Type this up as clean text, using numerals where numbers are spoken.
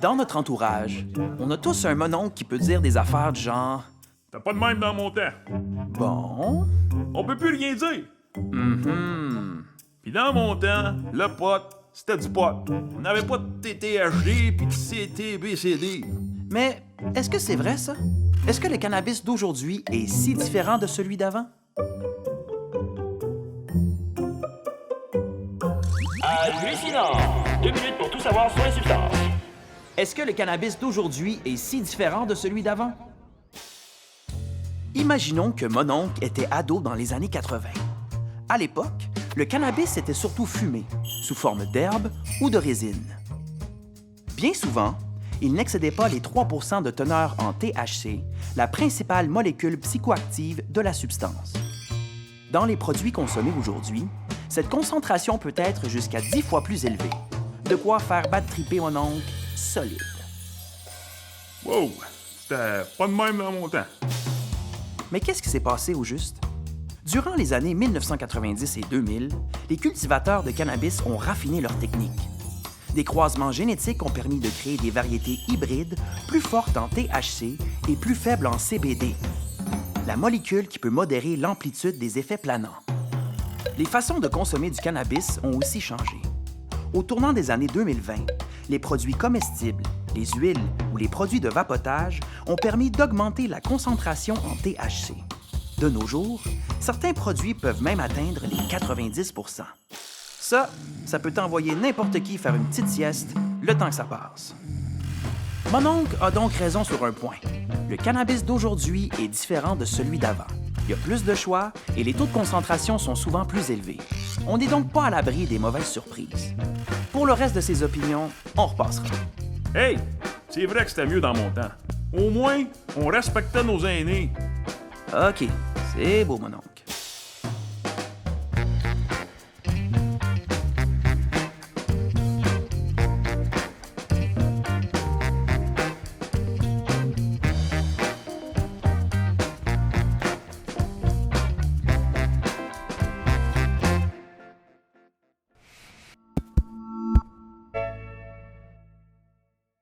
Dans notre entourage, on a tous un mononcle qui peut dire des affaires du genre T'as pas de même dans mon temps. « Bon... On peut plus rien dire. mhm. Puis dans mon temps, le pot, c'était du pot. On n'avait pas de TTHD puis de CTBCD. » Mais est-ce que c'est vrai, ça? Est-ce que le cannabis d'aujourd'hui est si différent de celui d'avant? Hallucinant! 2 minutes pour tout savoir sur les substances. Est-ce que le cannabis d'aujourd'hui est si différent de celui d'avant? Imaginons que mon oncle était ado dans les années 80. À l'époque, le cannabis était surtout fumé, sous forme d'herbe ou de résine. Bien souvent, il n'excédait pas les 3 de teneur en THC, la principale molécule psychoactive de la substance. Dans les produits consommés aujourd'hui, cette concentration peut être jusqu'à 10 fois plus élevée. De quoi faire battre triper mon oncle solide. Wow! C'était pas de même dans mon temps. Mais qu'est-ce qui s'est passé au juste? Durant les années 1990 et 2000, les cultivateurs de cannabis ont raffiné leur technique. Des croisements génétiques ont permis de créer des variétés hybrides plus fortes en THC et plus faibles en CBD, la molécule qui peut modérer l'amplitude des effets planants. Les façons de consommer du cannabis ont aussi changé. Au tournant des années 2020, les produits comestibles, les huiles ou les produits de vapotage ont permis d'augmenter la concentration en THC. De nos jours, certains produits peuvent même atteindre les 90 Ça peut envoyer n'importe qui faire une petite sieste le temps que ça passe. Mon oncle a donc raison sur un point. Le cannabis d'aujourd'hui est différent de celui d'avant. Il y a plus de choix et les taux de concentration sont souvent plus élevés. On n'est donc pas à l'abri des mauvaises surprises. Pour le reste de ses opinions, on repassera. Hey! C'est vrai que c'était mieux dans mon temps. Au moins, on respectait nos aînés. OK, c'est beau, mon oncle.